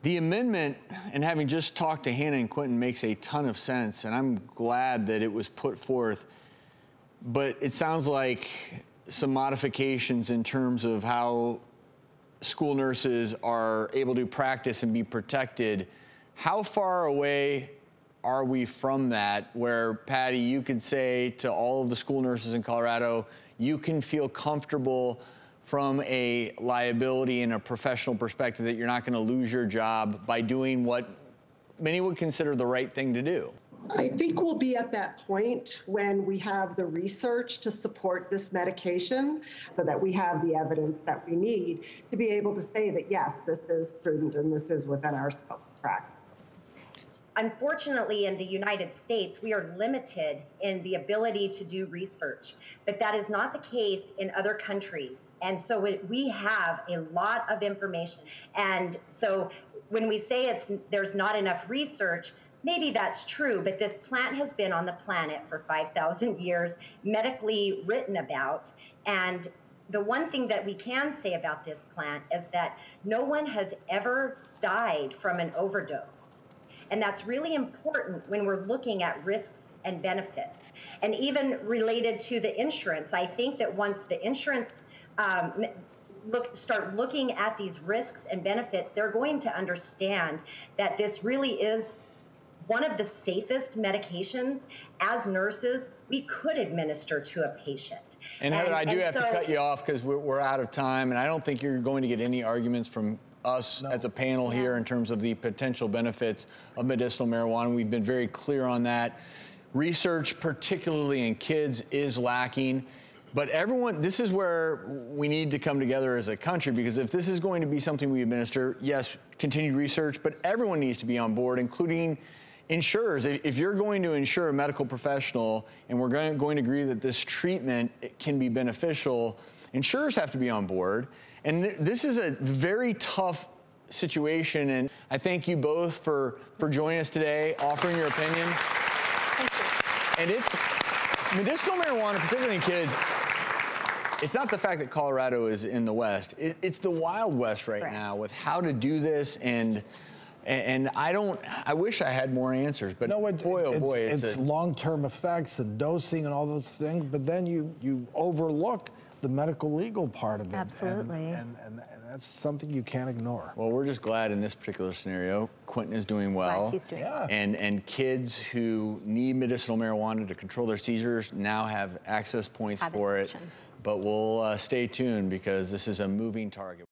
The amendment, and having just talked to Hannah and Quentin, makes a ton of sense, and I'm glad that it was put forth. But it sounds like some modifications in terms of how school nurses are able to practice and be protected. How far away are we from that, where, Patti, you could say to all of the school nurses in Colorado, you can feel comfortable from a liability and a professional perspective that you're not going to lose your job by doing what many would consider the right thing to do? I think we'll be at that point when we have the research to support this medication so that we have the evidence that we need to be able to say that, yes, this is prudent and this is within our scope of practice. Unfortunately, in the United States, we are limited in the ability to do research, but that is not the case in other countries. And so we have a lot of information. And so when we say there's not enough research, maybe that's true, but this plant has been on the planet for 5,000 years, medically written about. And the one thing that we can say about this plant is that no one has ever died from an overdose. And that's really important when we're looking at risks and benefits. And even related to the insurance, I think that once the insurance start looking at these risks and benefits, they're going to understand that this really is one of the safest medications as nurses we could administer to a patient. And Heather, I do have to cut you off because we're out of time, and I don't think you're going to get any arguments from us as a panel here in terms of the potential benefits of medicinal marijuana. We've been very clear on that. Research, particularly in kids, is lacking. But everyone, this is where we need to come together as a country, because if this is going to be something we administer, yes, continued research, but everyone needs to be on board, including insurers. If you're going to insure a medical professional and we're going to agree that this treatment can be beneficial, insurers have to be on board. And this is a very tough situation, and I thank you both for joining us today, offering your opinion. Thank you. And it's medicinal marijuana, particularly in kids. It's not the fact that Colorado is in the West. It's the Wild West right now with how to do this, and I wish I had more answers, but boy, oh boy, it's long-term effects and dosing and all those things, but then you overlook the medical legal part of it. Absolutely. And that's something you can't ignore. Well, we're just glad in this particular scenario, Quentin is doing well. Glad he's doing well. And kids who need medicinal marijuana to control their seizures now have access points for it. But we'll stay tuned because this is a moving target.